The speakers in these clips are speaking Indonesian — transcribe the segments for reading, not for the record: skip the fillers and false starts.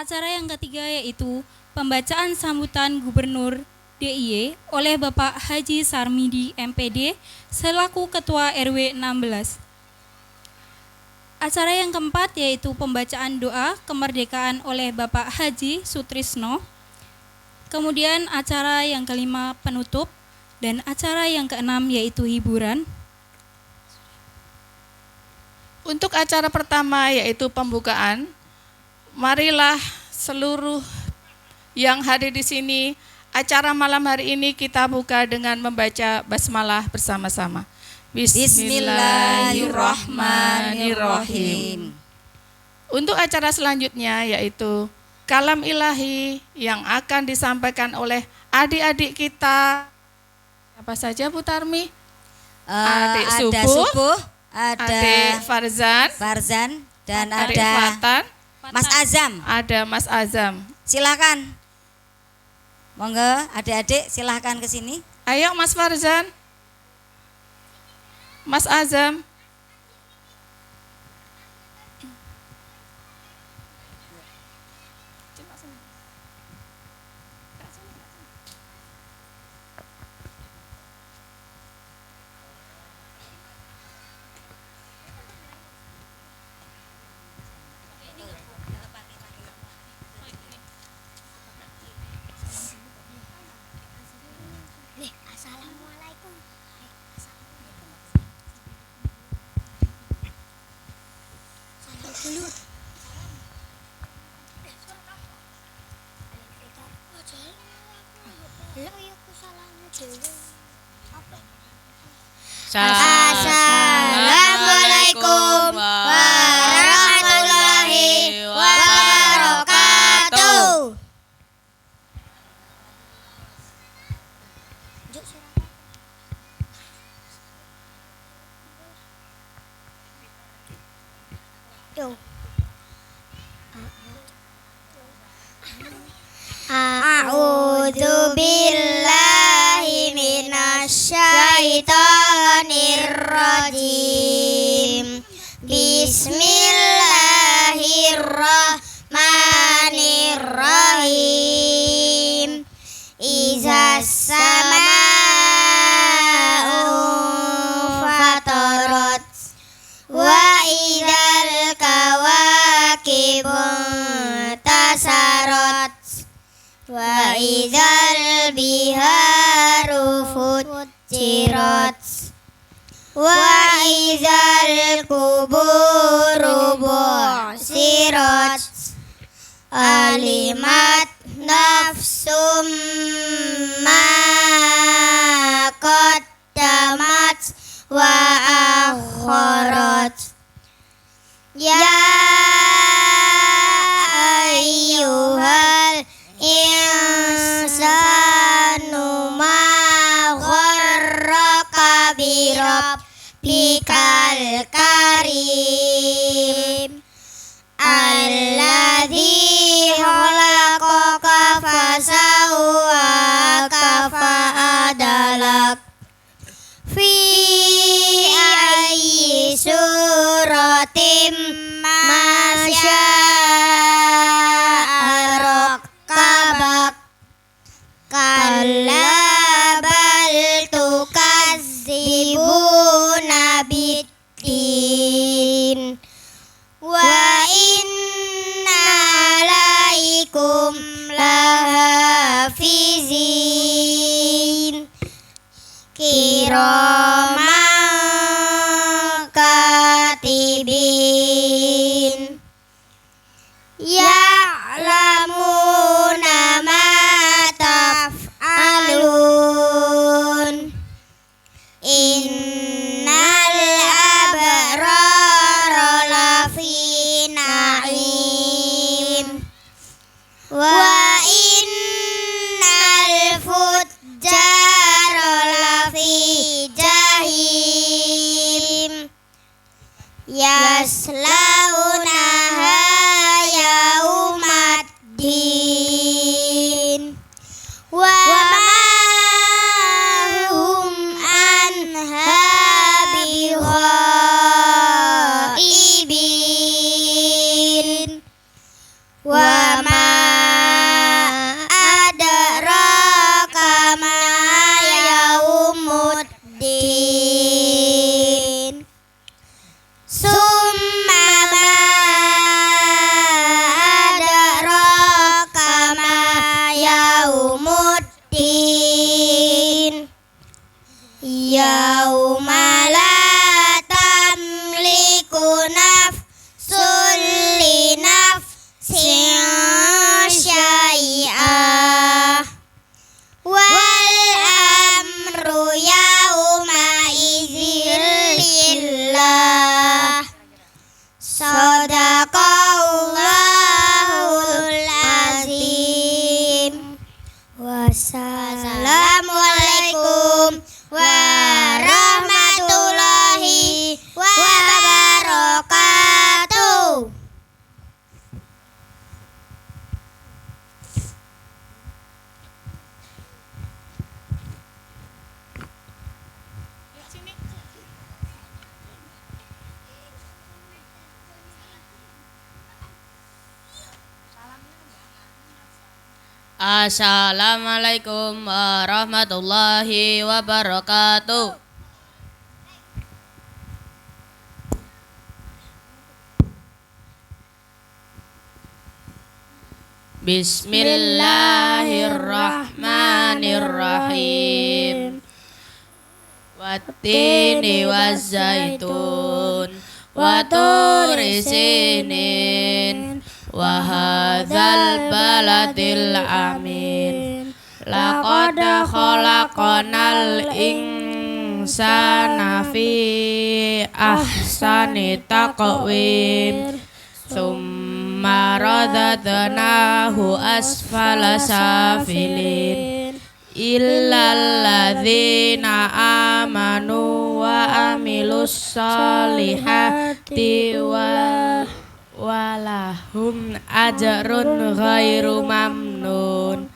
Acara yang ketiga yaitu pembacaan sambutan Gubernur DIY oleh Bapak Haji Sarmidi MPD selaku Ketua RW 16. Acara yang keempat yaitu pembacaan doa kemerdekaan oleh Bapak Haji Sutrisno. Kemudian acara yang kelima penutup dan acara yang keenam yaitu hiburan. Untuk acara pertama yaitu pembukaan, marilah seluruh yang hadir di sini, acara malam hari ini kita buka dengan membaca basmalah bersama-sama. Bismillahirrahmanirrahim. Untuk acara selanjutnya yaitu kalam ilahi yang akan disampaikan oleh adik-adik kita. Apa saja Bu Tarmi? Adik Subuh, adik Farzan dan adik ada Fatan, Mas Azam. ada Mas Azam. Silakan. Monggo adik-adik silakan ke sini. Ayo Mas Farzan, Mas Azam. Assalamualaikum. Salam dulu. Assalamualaikum warahmatullahi wabarakatuh. A'udzu billahi minasyaitonir rajim. Bismillahirrahmanirrahim. Iza samaa'u fatarat wa idzal kawakibu tasarat wa idzal biharu fujirat wa idzal kuburu bu'sirat alimat nafsum ma qaddamat wa akharat. Ya ayyuhal insanu ma gharraka bi rabbikal karim alladzi khalaqaka fasawwaka fa'adalak fi ayyi suratim ma syaa rakkabak kalla bal tukazzibuna biddin wa inna alaikum lahafizin kiraman katibin ya'lamuna ma taf'alun innal abrara lafi na'im wa innal fujjara lafi jahim yaslaunaha yaumaddin wa ma hum anha bighaibin wa ma Assalamualaikum warahmatullahi wabarakatuh. Bismillahirrahmanirrahim. Wattini wazzaitun wa turi sinin wa hadzal baladil amin. Laqad khalaqnal insana fi ahsani taqwim. Summa radadnahu asfala safilin. Illal ladzina amanu wa amilus solihati walahum ajrun ghairu mamnun.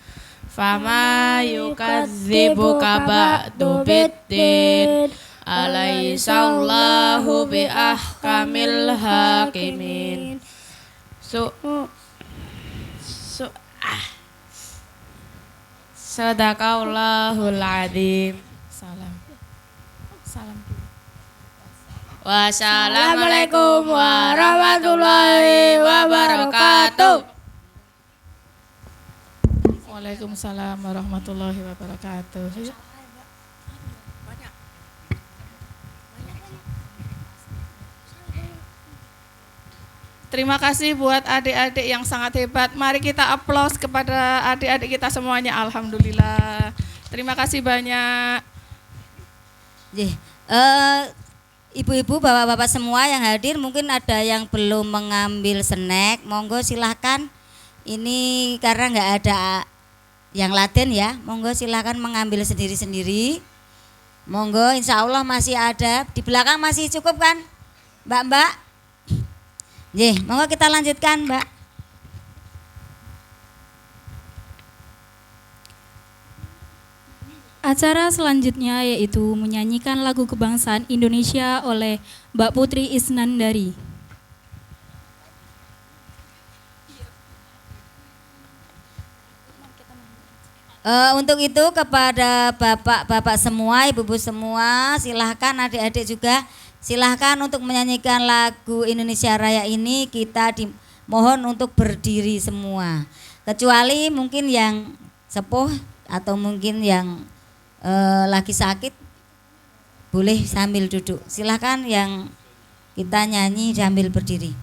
Fama yukadzibuka ba'du biddin. Alaihissallahu bi ahkamil hakimin. Sadaqallahul adzim. Salam. Wassalamualaikum warahmatullahi wabarakatuh. Waalaikumsalam warahmatullahi wabarakatuh. Terima kasih buat adik-adik yang sangat hebat. Mari kita aplaus kepada adik-adik kita semuanya. Alhamdulillah. Terima kasih banyak. Ibu-ibu, bapak-bapak semua yang hadir, mungkin ada yang belum mengambil snack, monggo silahkan. Ini karena nggak ada yang laden ya, monggo silahkan mengambil sendiri-sendiri. Monggo, insya Allah masih ada. Di belakang masih cukup kan, mbak-mbak? Monggo kita lanjutkan, Mbak. Acara selanjutnya yaitu menyanyikan lagu kebangsaan Indonesia oleh Mbak Putri Isnandari. Untuk itu kepada bapak-bapak semua, ibu-ibu semua, silahkan adik-adik juga, silahkan untuk menyanyikan lagu Indonesia Raya ini. Kita dimohon untuk berdiri semua, kecuali mungkin yang sepuh atau mungkin yang lagi sakit boleh sambil duduk. Silahkan yang kita nyanyi sambil berdiri.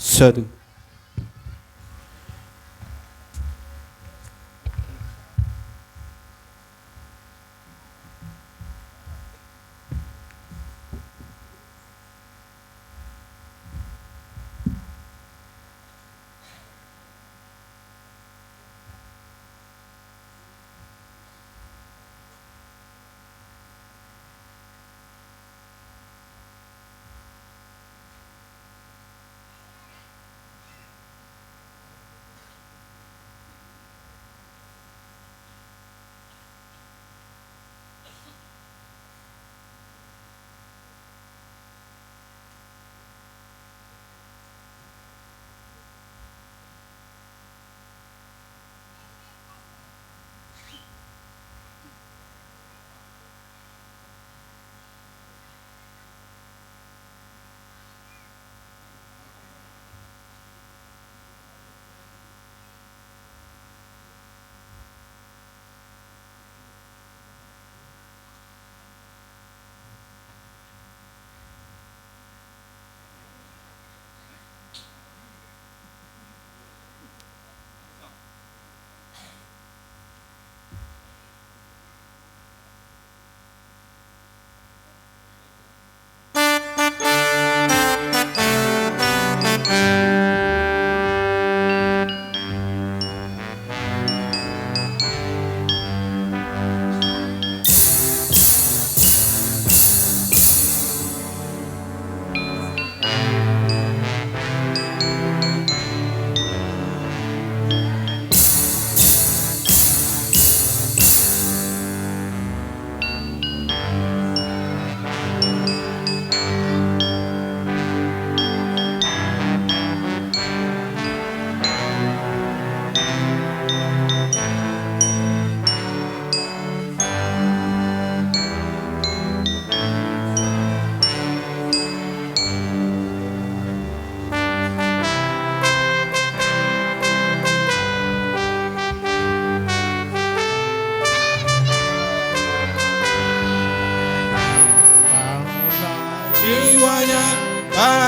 Satu.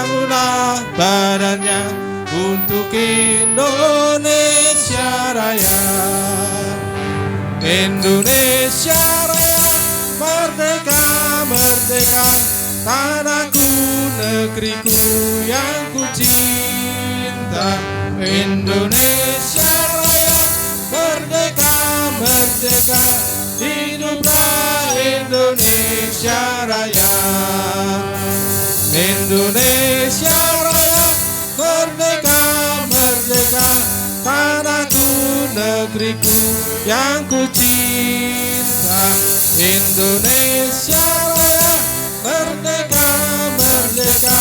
bangunlah badannya untuk Indonesia Raya. Indonesia Raya, merdeka, merdeka, tanahku, negeriku yang ku cinta. Indonesia Raya, merdeka, merdeka, hiduplah Indonesia Raya. Indonesia Raya, merdeka, merdeka, tanahku, negeriku yang ku cinta. Indonesia Raya, merdeka, merdeka,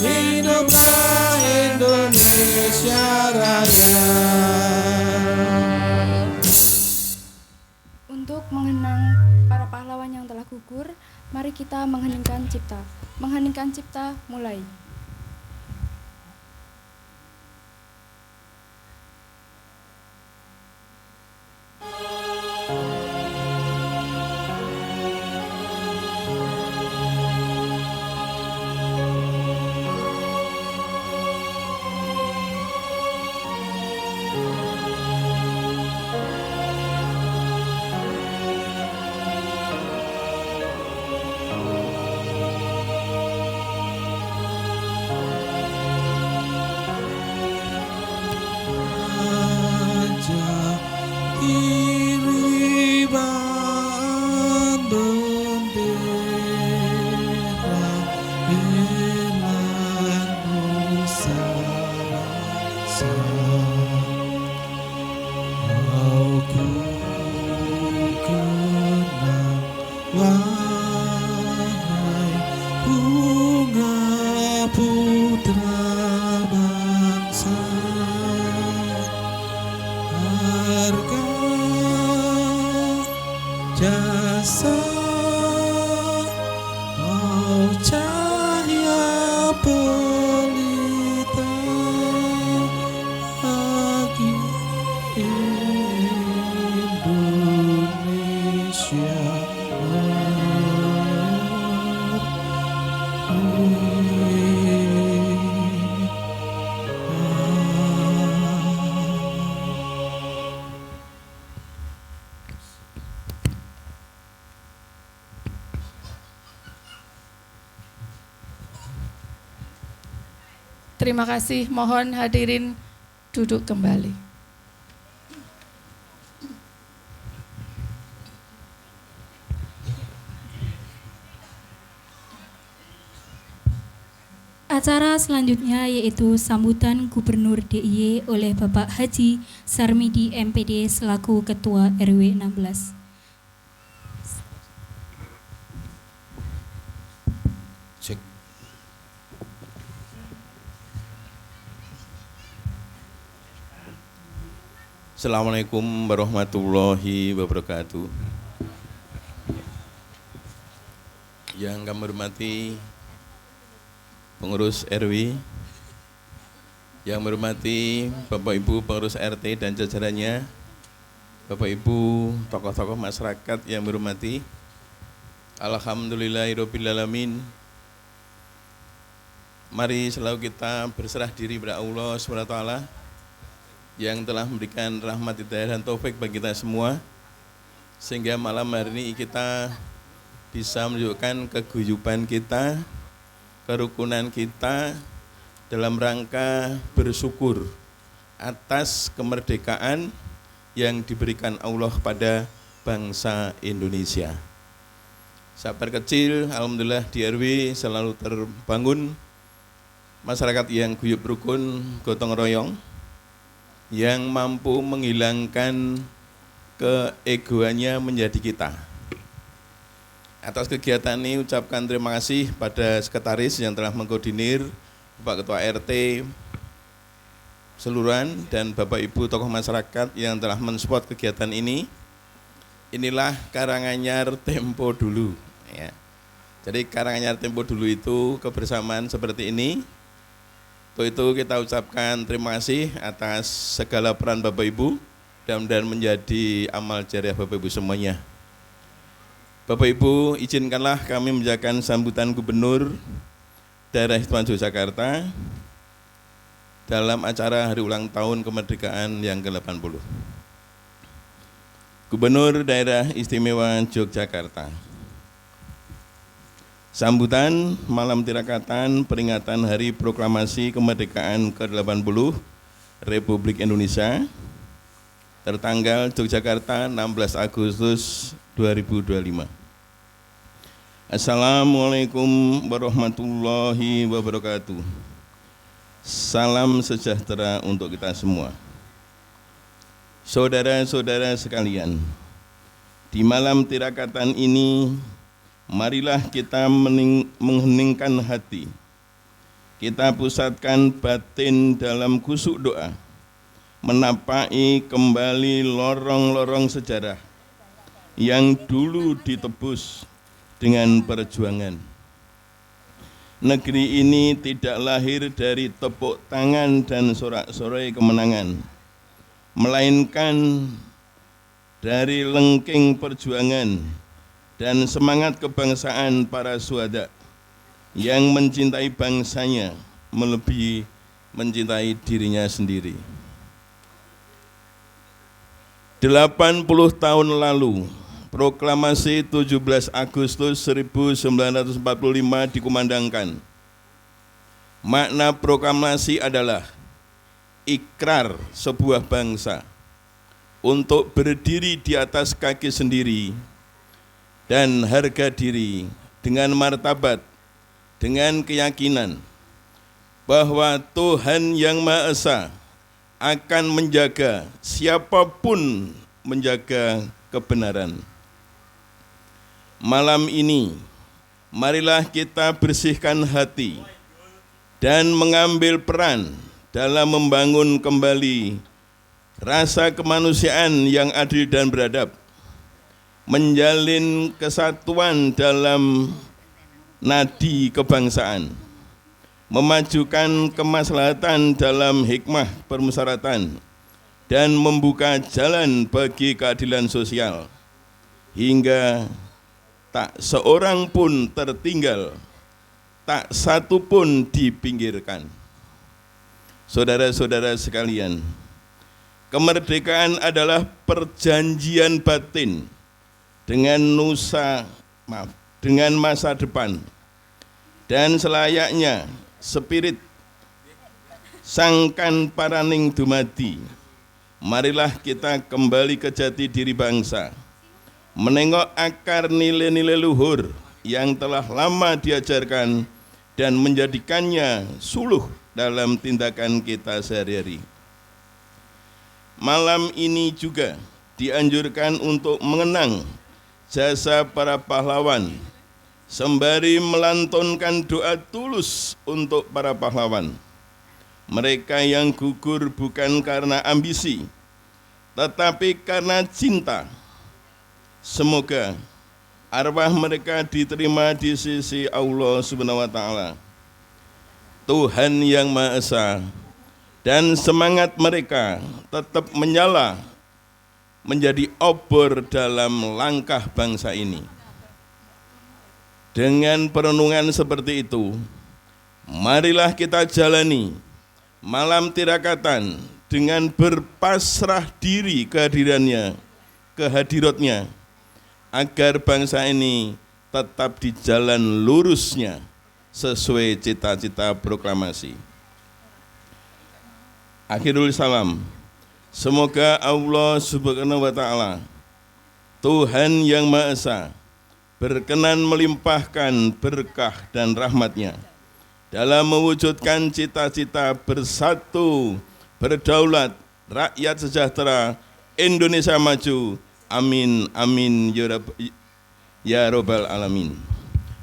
hiduplah Indonesia Raya. Untuk mengenang para pahlawan yang telah gugur, mari kita mengheningkan cipta. Mengheningkan cipta, mulai. Jasa, oh cahaya pelita bagi Indonesia. Terima kasih, mohon hadirin duduk kembali. Acara selanjutnya yaitu sambutan Gubernur DIY oleh Bapak Haji Sarmidi MPD selaku Ketua RW 16. Cek. Assalamualaikum warahmatullahi wabarakatuh. Yang kami hormati pengurus RW, yang hormati Bapak Ibu pengurus RT dan jajarannya, Bapak Ibu tokoh-tokoh masyarakat yang hormati, alhamdulillahirobbilalamin. Mari selalu kita berserah diri kepada Allah SWT yang telah memberikan rahmat hidayah dan taufik bagi kita semua, sehingga malam hari ini kita bisa menunjukkan keguyuban kita, kerukunan kita dalam rangka bersyukur atas kemerdekaan yang diberikan Allah pada bangsa Indonesia. Sabar kecil, alhamdulillah di RW selalu terbangun masyarakat yang guyup rukun, gotong royong, yang mampu menghilangkan keegoannya menjadi kita. Atas kegiatan ini ucapkan terima kasih pada sekretaris yang telah mengkoordinir, Bapak Ketua RT seluruhan, dan Bapak Ibu tokoh masyarakat yang telah mensupport kegiatan ini. Inilah Karanganyar Tempo Dulu. Ya. Jadi Karanganyar Tempo Dulu itu kebersamaan seperti ini. Untuk itu kita ucapkan terima kasih atas segala peran Bapak Ibu dan menjadi amal jariah Bapak Ibu semuanya. Bapak Ibu, izinkanlah kami menjalankan sambutan Gubernur Daerah Istimewa Yogyakarta dalam acara hari ulang tahun kemerdekaan yang ke-80. Gubernur Daerah Istimewa Yogyakarta. Sambutan malam tirakatan peringatan Hari Proklamasi Kemerdekaan ke-80 Republik Indonesia tertanggal Yogyakarta 16 Agustus 2025. Assalamualaikum warahmatullahi wabarakatuh. Salam sejahtera untuk kita semua. Saudara-saudara sekalian, di malam tirakatan ini, marilah kita mengheningkan hati. Kita pusatkan batin dalam kusuk doa, menapaki kembali lorong-lorong sejarah yang dulu ditebus dengan perjuangan. Negeri ini tidak lahir dari tepuk tangan dan sorak-sorai kemenangan, melainkan dari lengking perjuangan dan semangat kebangsaan para syuhada yang mencintai bangsanya melebihi mencintai dirinya sendiri. 80 tahun lalu, Proklamasi 17 Agustus 1945 dikumandangkan. Makna proklamasi adalah ikrar sebuah bangsa untuk berdiri di atas kaki sendiri dan harga diri dengan martabat, dengan keyakinan bahwa Tuhan Yang Maha Esa akan menjaga siapapun menjaga kebenaran. Malam ini, marilah kita bersihkan hati dan mengambil peran dalam membangun kembali rasa kemanusiaan yang adil dan beradab, menjalin kesatuan dalam nadi kebangsaan, memajukan kemaslahatan dalam hikmah permusyawaratan, dan membuka jalan bagi keadilan sosial, hingga tak seorang pun tertinggal, tak satu pun dipinggirkan. Saudara-saudara sekalian, kemerdekaan adalah perjanjian batin dengan dengan masa depan, dan selayaknya spirit sangkan paraning dumadi, marilah kita kembali ke jati diri bangsa, menengok akar nilai-nilai luhur yang telah lama diajarkan dan menjadikannya suluh dalam tindakan kita sehari-hari. Malam ini juga dianjurkan untuk mengenang jasa para pahlawan, sembari melantunkan doa tulus untuk para pahlawan. Mereka yang gugur bukan karena ambisi, tetapi karena cinta. Semoga arwah mereka diterima di sisi Allah Subhanahu wa Ta'ala, Tuhan Yang Maha Esa, dan semangat mereka tetap menyala menjadi obor dalam langkah bangsa ini. Dengan perenungan seperti itu, marilah kita jalani malam tirakatan dengan berpasrah diri kehadirannya, kehadiratnya, agar bangsa ini tetap di jalan lurusnya sesuai cita-cita proklamasi. Akhirul salam. Semoga Allah Subhanahu wa Ta'ala, Tuhan Yang Maha Esa, berkenan melimpahkan berkah dan rahmat-Nya dalam mewujudkan cita-cita bersatu, berdaulat, rakyat sejahtera, Indonesia maju. Amin, amin, ya Rabbal Alamin.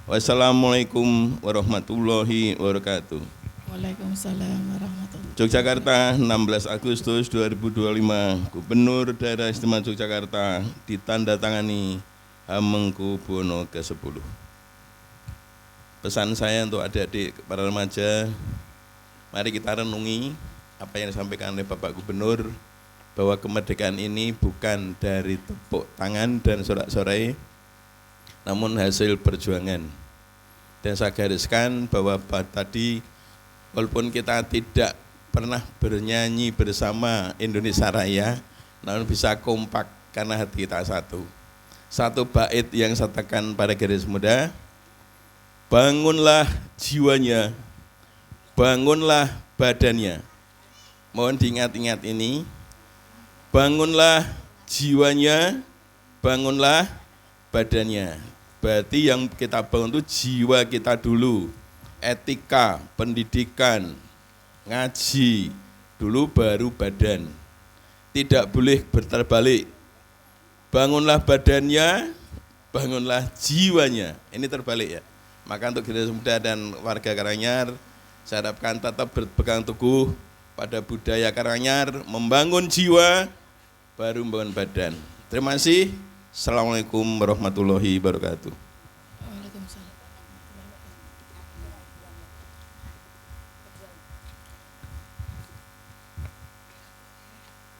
Wassalamualaikum warahmatullahi wabarakatuh. Waalaikumsalam warahmatullahi wabarakatuh. Yogyakarta, 16 Agustus 2025, Gubernur Daerah Istimewa Yogyakarta, ditandatangani Hamengkubuwono ke-10. Pesan saya untuk adik-adik para remaja, mari kita renungi apa yang disampaikan oleh Bapak Gubernur, bahwa kemerdekaan ini bukan dari tepuk tangan dan sorak-sorai, namun hasil perjuangan. Dan saya gariskan bahwa tadi walaupun kita tidak pernah bernyanyi bersama Indonesia Raya, namun bisa kompak karena hati kita satu. Satu bait yang saya tekan pada garis muda, bangunlah jiwanya, bangunlah badannya. Mohon diingat-ingat ini, bangunlah jiwanya, bangunlah badannya. Berarti yang kita bangun itu jiwa kita dulu, etika, pendidikan, ngaji, dulu baru badan. Tidak boleh terbalik. Bangunlah badannya, bangunlah jiwanya. Ini terbalik ya. Maka untuk generasi muda dan warga Karanganyar, saya harapkan tetap berpegang teguh pada budaya Karanganyar, membangun jiwa, baru membangun badan. Terima kasih. Assalamualaikum warahmatullahi wabarakatuh.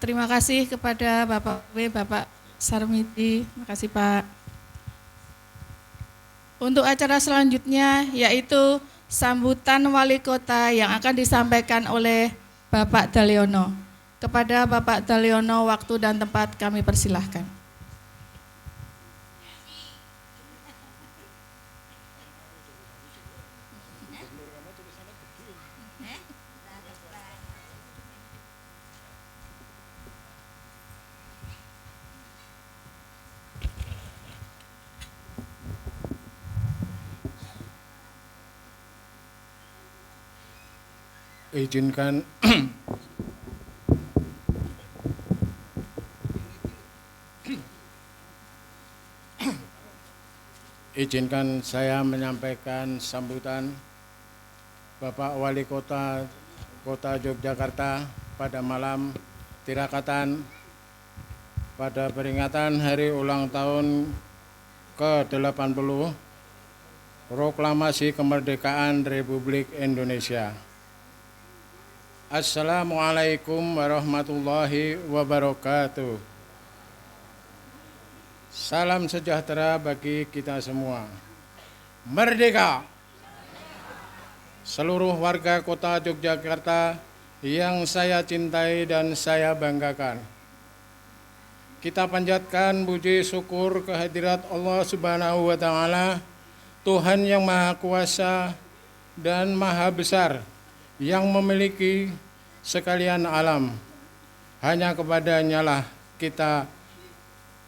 Terima kasih kepada Bapak Sarmidi. Terima kasih Pak. Untuk acara selanjutnya yaitu sambutan wali kota yang akan disampaikan oleh Bapak Daliono. Kepada Bapak Daliono, waktu dan tempat kami persilahkan. Izinkan izinkan saya menyampaikan sambutan Bapak Wali Kota Yogyakarta pada malam tirakatan pada peringatan hari ulang tahun ke-80 Proklamasi Kemerdekaan Republik Indonesia. Assalamualaikum warahmatullahi wabarakatuh. Salam sejahtera bagi kita semua. Merdeka! Seluruh warga kota Yogyakarta yang saya cintai dan saya banggakan. Kita panjatkan puji syukur kehadirat Allah Subhanahu wa Ta'ala, Tuhan yang Maha Kuasa dan Maha Besar, yang memiliki sekalian alam. Hanya kepadanya lah kita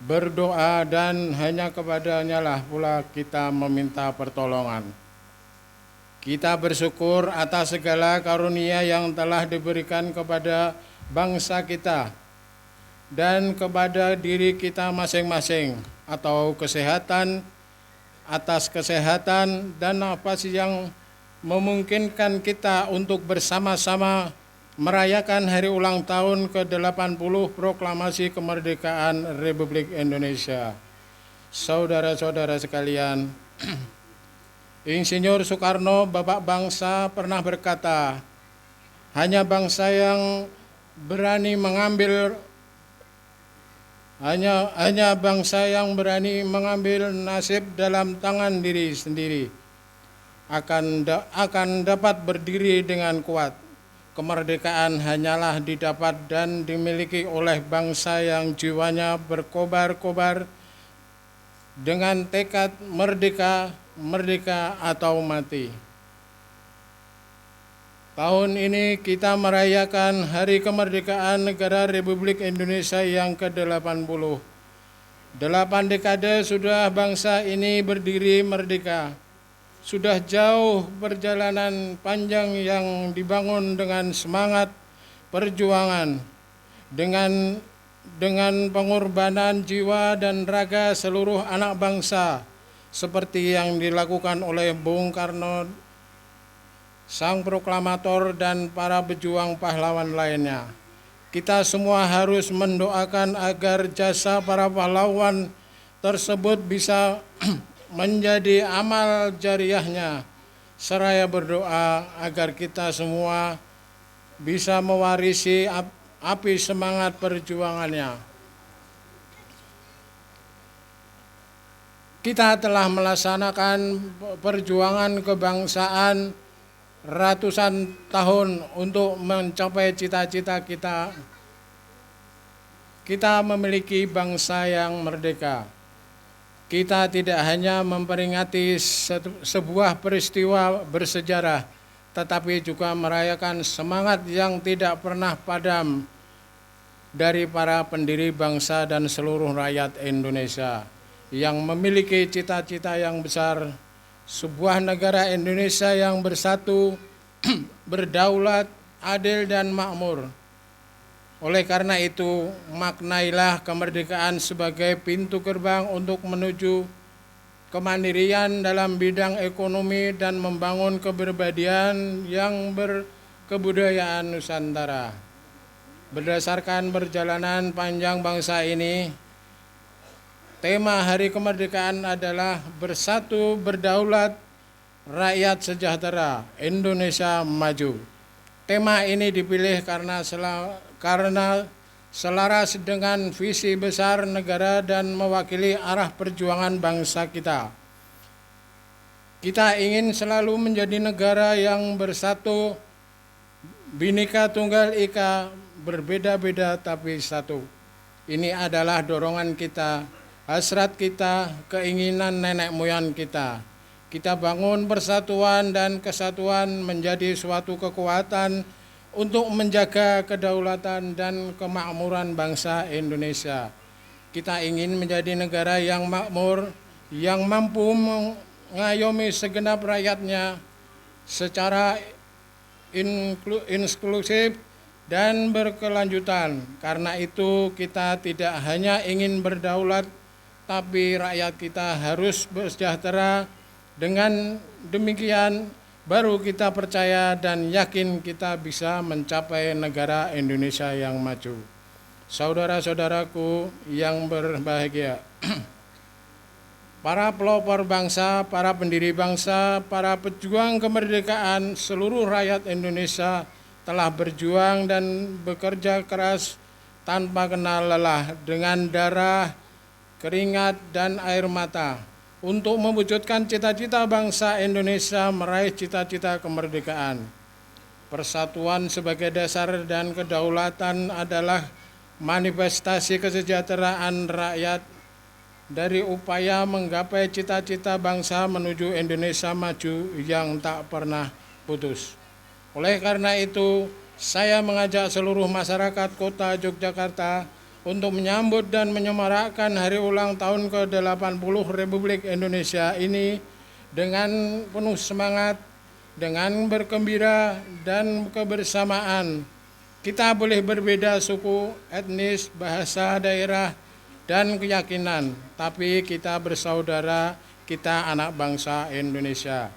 berdoa dan hanya kepadanya lah pula kita meminta pertolongan. Kita bersyukur atas segala karunia yang telah diberikan kepada bangsa kita dan kepada diri kita masing-masing, atau kesehatan, atas kesehatan dan nafas yang memungkinkan kita untuk bersama-sama merayakan hari ulang tahun ke-80 Proklamasi Kemerdekaan Republik Indonesia. Saudara-saudara sekalian, Insinyur Soekarno, Bapak bangsa, pernah berkata, hanya bangsa yang berani mengambil nasib dalam tangan diri sendiri akan dapat berdiri dengan kuat. Kemerdekaan hanyalah didapat dan dimiliki oleh bangsa yang jiwanya berkobar-kobar dengan tekad merdeka, merdeka atau mati. Tahun ini kita merayakan Hari Kemerdekaan Negara Republik Indonesia yang ke-80. 8 dekade sudah bangsa ini berdiri merdeka. Sudah jauh perjalanan panjang yang dibangun dengan semangat perjuangan, dengan pengorbanan jiwa dan raga seluruh anak bangsa, seperti yang dilakukan oleh Bung Karno, sang proklamator, dan para pejuang pahlawan lainnya. Kita semua harus mendoakan agar jasa para pahlawan tersebut bisa menjadi amal jariahnya, seraya berdoa agar kita semua bisa mewarisi api semangat perjuangannya. kita telah melaksanakan perjuangan kebangsaan ratusan tahun untuk mencapai cita-cita kita. Kita memiliki bangsa yang merdeka. Kita tidak hanya memperingati sebuah peristiwa bersejarah, tetapi juga merayakan semangat yang tidak pernah padam dari para pendiri bangsa dan seluruh rakyat Indonesia yang memiliki cita-cita yang besar, sebuah negara Indonesia yang bersatu, berdaulat, adil dan makmur. Oleh karena itu, maknailah kemerdekaan sebagai pintu gerbang untuk menuju kemandirian dalam bidang ekonomi dan membangun kepribadian yang berkebudayaan Nusantara. Berdasarkan perjalanan panjang bangsa ini, tema Hari Kemerdekaan adalah Bersatu, Berdaulat, Rakyat Sejahtera, Indonesia Maju. Tema ini dipilih karena selaras dengan visi besar negara dan mewakili arah perjuangan bangsa kita. Kita ingin selalu menjadi negara yang bersatu, Bhinneka Tunggal Ika, berbeda-beda tapi satu. Ini adalah dorongan kita, hasrat kita, keinginan nenek moyang kita. Kita bangun persatuan dan kesatuan menjadi suatu kekuatan untuk menjaga kedaulatan dan kemakmuran bangsa Indonesia. Kita ingin menjadi negara yang makmur, yang mampu mengayomi segenap rakyatnya secara inklusif dan berkelanjutan. Karena itu kita tidak hanya ingin berdaulat, tapi rakyat kita harus bersejahtera. Dengan demikian baru kita percaya dan yakin kita bisa mencapai negara Indonesia yang maju. Saudara-saudaraku yang berbahagia, para pelopor bangsa, para pendiri bangsa, para pejuang kemerdekaan, seluruh rakyat Indonesia telah berjuang dan bekerja keras tanpa kenal lelah dengan darah, keringat, dan air mata untuk mewujudkan cita-cita bangsa Indonesia meraih cita-cita kemerdekaan. Persatuan sebagai dasar dan kedaulatan adalah manifestasi kesejahteraan rakyat dari upaya menggapai cita-cita bangsa menuju Indonesia maju yang tak pernah putus. Oleh karena itu, saya mengajak seluruh masyarakat Kota Yogyakarta untuk menyambut dan menyemarakkan hari ulang tahun ke-80 Republik Indonesia ini dengan penuh semangat, dengan bergembira dan kebersamaan. Kita boleh berbeda suku, etnis, bahasa, daerah, dan keyakinan, tapi kita bersaudara, kita anak bangsa Indonesia.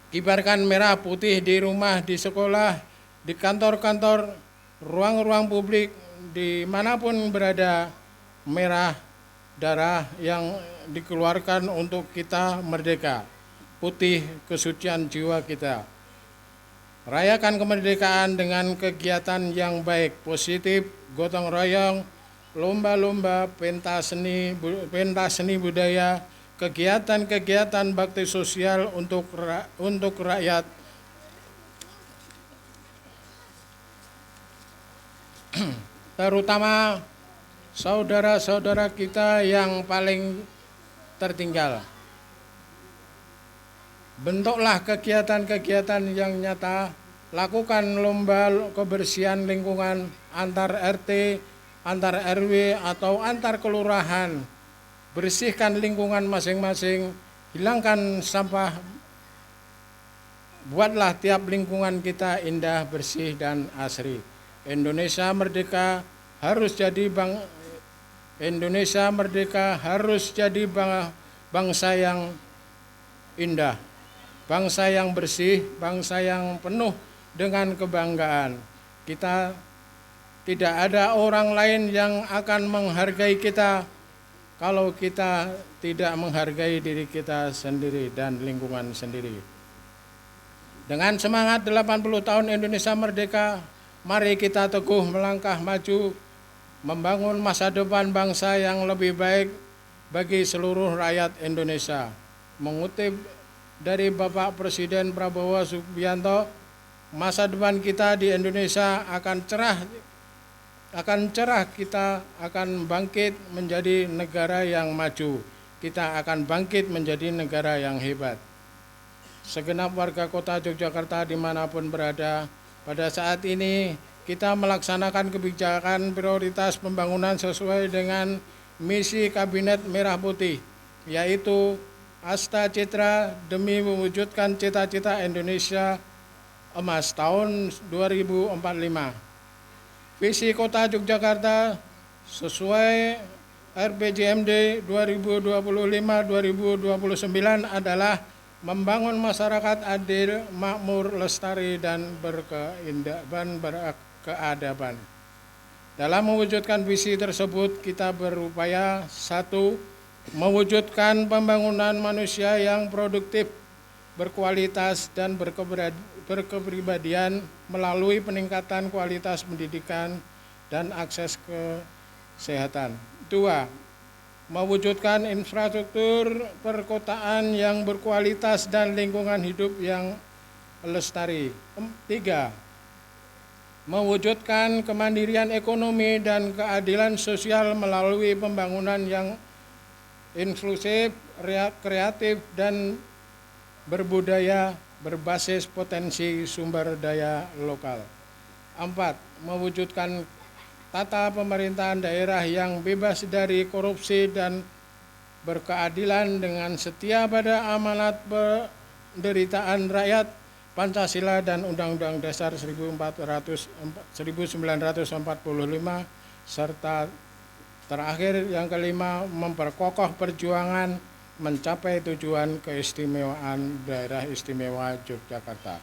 Kibarkan merah putih di rumah, di sekolah, di kantor-kantor, ruang-ruang publik, dimanapun berada, merah darah yang dikeluarkan untuk kita merdeka, putih kesucian jiwa kita. Rayakan kemerdekaan dengan kegiatan yang baik, positif, gotong royong, lomba-lomba, pentas seni budaya, kegiatan-kegiatan bakti sosial untuk rakyat. Terutama saudara-saudara kita yang paling tertinggal. Bentuklah kegiatan-kegiatan yang nyata, lakukan lomba kebersihan lingkungan antar RT, antar RW, atau antar kelurahan. Bersihkan lingkungan masing-masing, hilangkan sampah, buatlah tiap lingkungan kita indah, bersih, dan asri. Indonesia merdeka harus jadi bangsa yang indah, bangsa yang bersih, bangsa yang penuh dengan kebanggaan. Kita tidak ada orang lain yang akan menghargai kita kalau kita tidak menghargai diri kita sendiri dan lingkungan sendiri. Dengan semangat 80 tahun Indonesia merdeka, mari kita teguh melangkah maju, membangun masa depan bangsa yang lebih baik bagi seluruh rakyat Indonesia. Mengutip dari Bapak Presiden Prabowo Subianto, masa depan kita di Indonesia akan cerah, kita akan bangkit menjadi negara yang maju. Kita akan bangkit menjadi negara yang hebat. Segenap warga kota Yogyakarta dimanapun berada, pada saat ini kita melaksanakan kebijakan prioritas pembangunan sesuai dengan misi Kabinet Merah Putih, yaitu Asta Citra demi mewujudkan cita-cita Indonesia Emas tahun 2045. Visi Kota Yogyakarta sesuai RPJMD 2025-2029 adalah membangun masyarakat adil, makmur, lestari, dan berkeadaban. Dalam mewujudkan visi tersebut, kita berupaya 1. Mewujudkan pembangunan manusia yang produktif, berkualitas, dan berkepribadian melalui peningkatan kualitas pendidikan dan akses kesehatan. 2. Mewujudkan infrastruktur perkotaan yang berkualitas dan lingkungan hidup yang lestari. 3. Mewujudkan kemandirian ekonomi dan keadilan sosial melalui pembangunan yang inklusif, kreatif, dan berbudaya berbasis potensi sumber daya lokal. 4. Mewujudkan tata pemerintahan daerah yang bebas dari korupsi dan berkeadilan dengan setia pada amanat penderitaan rakyat, Pancasila, dan Undang-Undang Dasar 1945, serta terakhir yang kelima, memperkokoh perjuangan mencapai tujuan keistimewaan Daerah Istimewa Yogyakarta.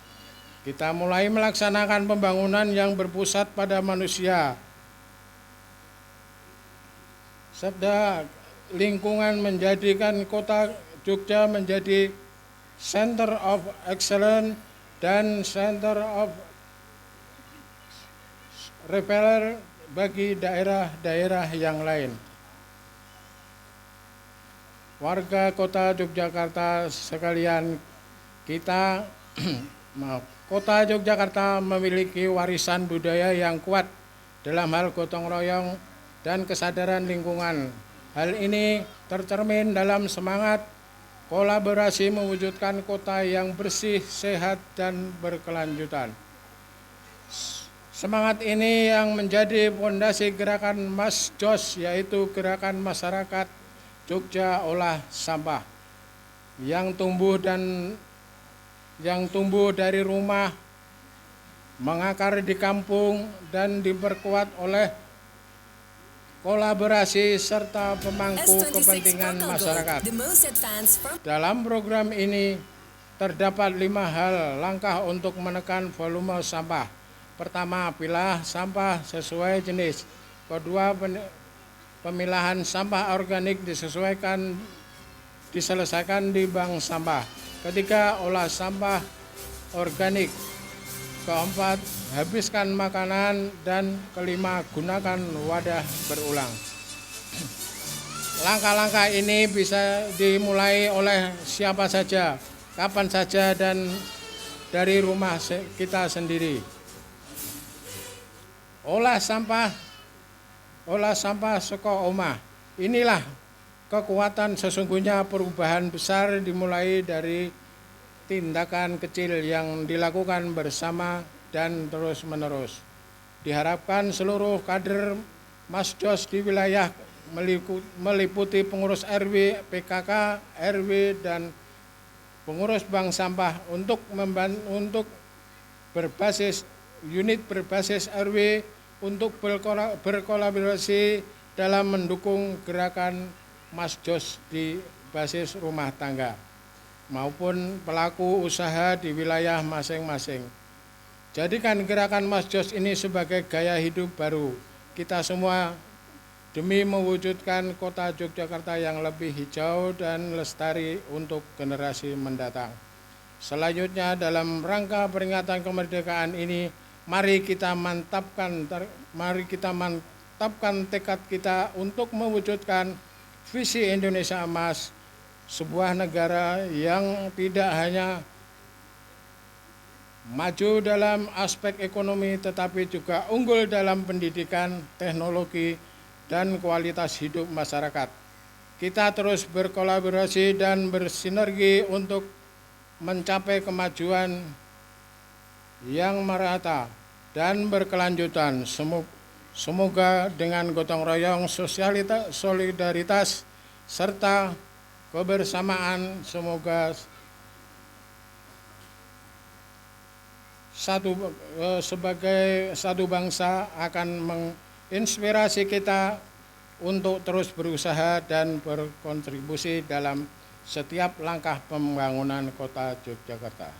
Kita mulai melaksanakan pembangunan yang berpusat pada manusia. Serta lingkungan menjadikan kota Jogja menjadi Center of Excellence dan Center of Reference bagi daerah-daerah yang lain. Warga kota Yogyakarta sekalian, kota Yogyakarta memiliki warisan budaya yang kuat dalam hal gotong royong dan kesadaran lingkungan. Hal ini tercermin dalam semangat kolaborasi mewujudkan kota yang bersih, sehat, dan berkelanjutan. Semangat ini yang menjadi fondasi gerakan Mas Jos, yaitu gerakan masyarakat Jogja Olah Sampah, yang tumbuh dari rumah, mengakar di kampung, dan diperkuat oleh kolaborasi serta pemangku kepentingan masyarakat. Dalam program ini terdapat 5 hal langkah untuk menekan volume sampah. Pertama, pilah sampah sesuai jenis. Kedua, pemilahan sampah organik diselesaikan di bank sampah. Ketiga, olah sampah organik. Keempat, habiskan makanan. Dan kelima, gunakan wadah berulang. Langkah-langkah ini bisa dimulai oleh siapa saja, kapan saja, dan dari rumah kita sendiri. Olah sampah saka omah. Inilah kekuatan sesungguhnya perubahan besar dimulai dari tindakan kecil yang dilakukan bersama dan terus-menerus. Diharapkan seluruh kader Mas Jos di wilayah meliputi pengurus RW, PKK, RW, dan pengurus bank sampah untuk berbasis unit berbasis RW untuk berkolaborasi dalam mendukung gerakan Mas Jos di basis rumah tangga maupun pelaku usaha di wilayah masing-masing. Jadikan gerakan Mas Jos ini sebagai gaya hidup baru kita semua demi mewujudkan kota Yogyakarta yang lebih hijau dan lestari untuk generasi mendatang. Selanjutnya, dalam rangka peringatan kemerdekaan ini, mari kita mantapkan tekad kita untuk mewujudkan visi Indonesia Emas, sebuah negara yang tidak hanya maju dalam aspek ekonomi tetapi juga unggul dalam pendidikan, teknologi, dan kualitas hidup masyarakat. Kita terus berkolaborasi dan bersinergi untuk mencapai kemajuan yang merata dan berkelanjutan. Semoga dengan gotong royong, solidaritas, serta kebersamaan, semoga sebagai satu bangsa akan menginspirasi kita untuk terus berusaha dan berkontribusi dalam setiap langkah pembangunan kota Yogyakarta.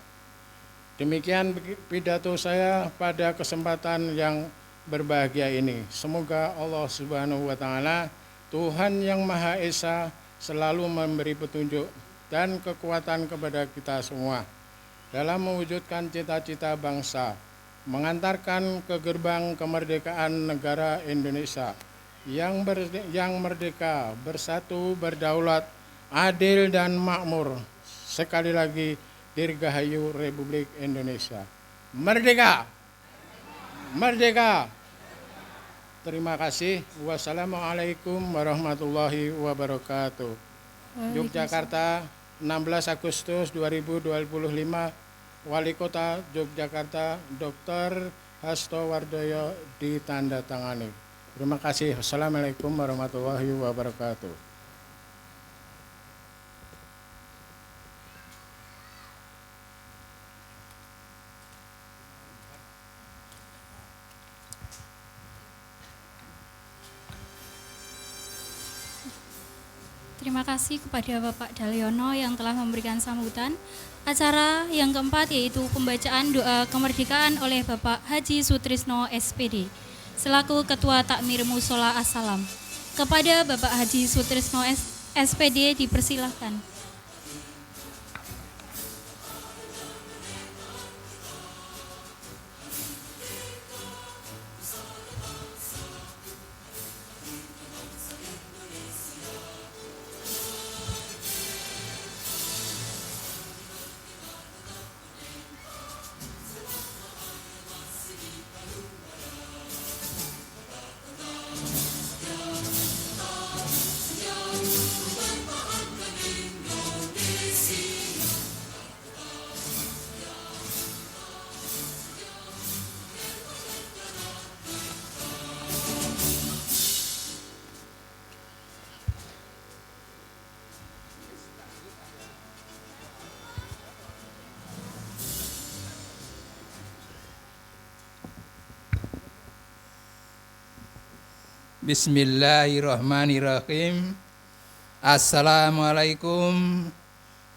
Demikian pidato saya pada kesempatan yang berbahagia ini. Semoga Allah Subhanahu wa Ta'ala, Tuhan yang Maha Esa, selalu memberi petunjuk dan kekuatan kepada kita semua dalam mewujudkan cita-cita bangsa, mengantarkan ke gerbang kemerdekaan negara Indonesia yang merdeka, bersatu, berdaulat, adil, dan makmur. Sekali lagi, Dirgahayu Republik Indonesia. Merdeka! Merdeka! Terima kasih. Wassalamualaikum warahmatullahi wabarakatuh. Yogyakarta, 16 Agustus 2025, Wali Kota Yogyakarta Dr. Hasto Wardoyo ditandatangani. Terima kasih. Assalamualaikum warahmatullahi wabarakatuh. Terima kasih kepada Bapak Dalyono yang telah memberikan sambutan. Acara yang keempat yaitu pembacaan doa kemerdekaan oleh Bapak Haji Sutrisno SPD selaku Ketua Takmir Mushola As-Salam. Kepada Bapak Haji Sutrisno SPD dipersilahkan. Bismillahirrahmanirrahim. Assalamualaikum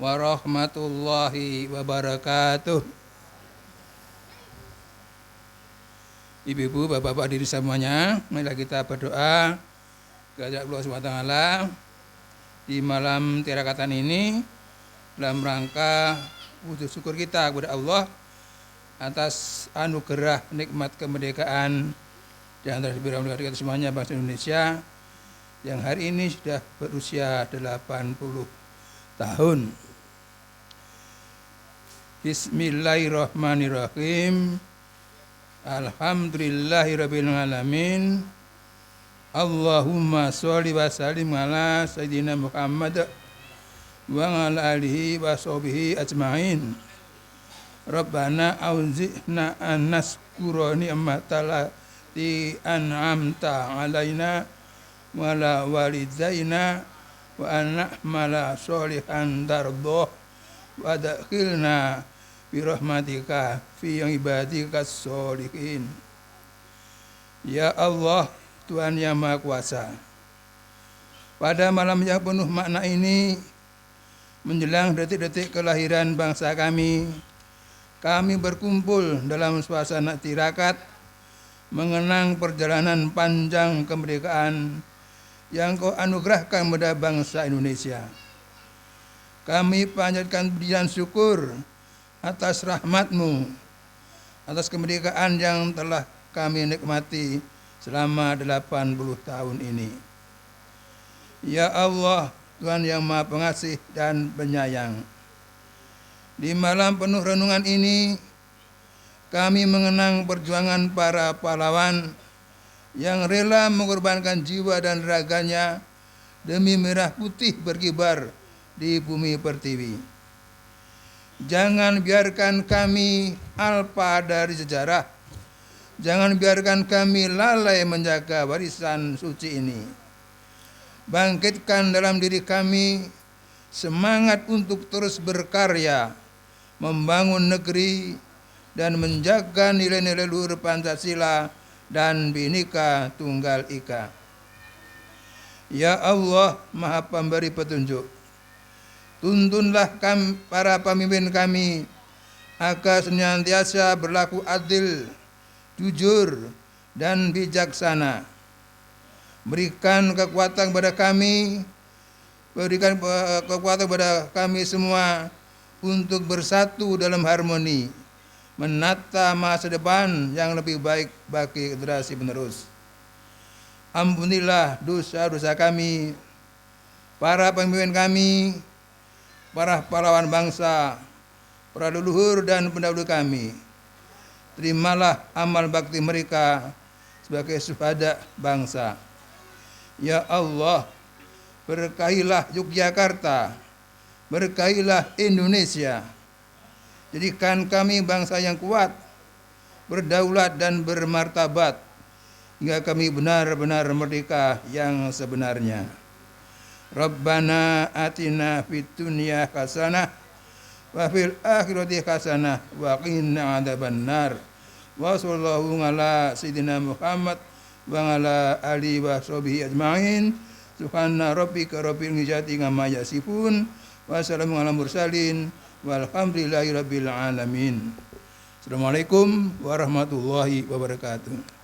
warahmatullahi wabarakatuh. Ibu-ibu, bapak-bapak, diri semuanya, marilah kita berdoa kepada Allah SWT di malam tirakatan ini dalam rangka wujud syukur kita kepada Allah atas anugerah nikmat kemerdekaan di antara kita semuanya bangsa Indonesia yang hari ini sudah berusia 80 tahun. Bismillahirrahmanirrahim. Alhamdulillahirabbil alamin. Allahumma sholli wa sallim ala sayyidina Muhammad wa ala alihi wa sahbihi ajmain. Rabbana auzi'na an naskura ni'mataka di an'amta alaina wa la walidaina wa an'amala sholihan dardoh wa dakhilna birahmatika fi ibadikas sholihin. Ya Allah, Tuhan yang Maha Kuasa, pada malam yang penuh makna ini, menjelang detik-detik kelahiran bangsa kami berkumpul dalam suasana tirakat mengenang perjalanan panjang kemerdekaan yang Kau anugerahkan kepada bangsa Indonesia. Kami panjatkan pujian syukur atas rahmat-Mu, atas kemerdekaan yang telah kami nikmati selama 80 tahun ini. Ya Allah, Tuhan yang Maha Pengasih dan Penyayang. Di malam penuh renungan ini, kami mengenang perjuangan para pahlawan yang rela mengorbankan jiwa dan raganya demi merah putih berkibar di bumi pertiwi. Jangan biarkan kami alpa dari sejarah. Jangan biarkan kami lalai menjaga warisan suci ini. Bangkitkan dalam diri kami semangat untuk terus berkarya, membangun negeri, dan menjaga nilai-nilai luhur Pancasila dan Bhinneka Tunggal Ika. Ya Allah, Maha Pemberi petunjuk, tuntunlah kami, para pemimpin kami agar senantiasa berlaku adil, jujur, dan bijaksana. Berikan kekuatan kepada kami, semua untuk bersatu dalam harmoni, menata masa depan yang lebih baik bagi generasi penerus. Ampunilah dosa-dosa kami, para pemimpin kami, para pahlawan bangsa, para leluhur dan pendahulu kami. Terimalah amal bakti mereka sebagai syuhada bangsa. Ya Allah, berkahilah Yogyakarta, berkahilah Indonesia. Jadikan kami bangsa yang kuat, berdaulat dan bermartabat, hingga kami benar-benar merdeka yang sebenarnya. Rabbana atina fid dunya hasanah wa fil akhirati hasanah wa qina adzabannar. Wa sallallahu ala sayyidina Muhammad wa ala alihi wa sahbihi ajmain. Subhana rabbika rabbil izzati amma yasifun wa salamun alal mursalin walhamdulillahi rabbil alamin. Assalamualaikum warahmatullahi wabarakatuh.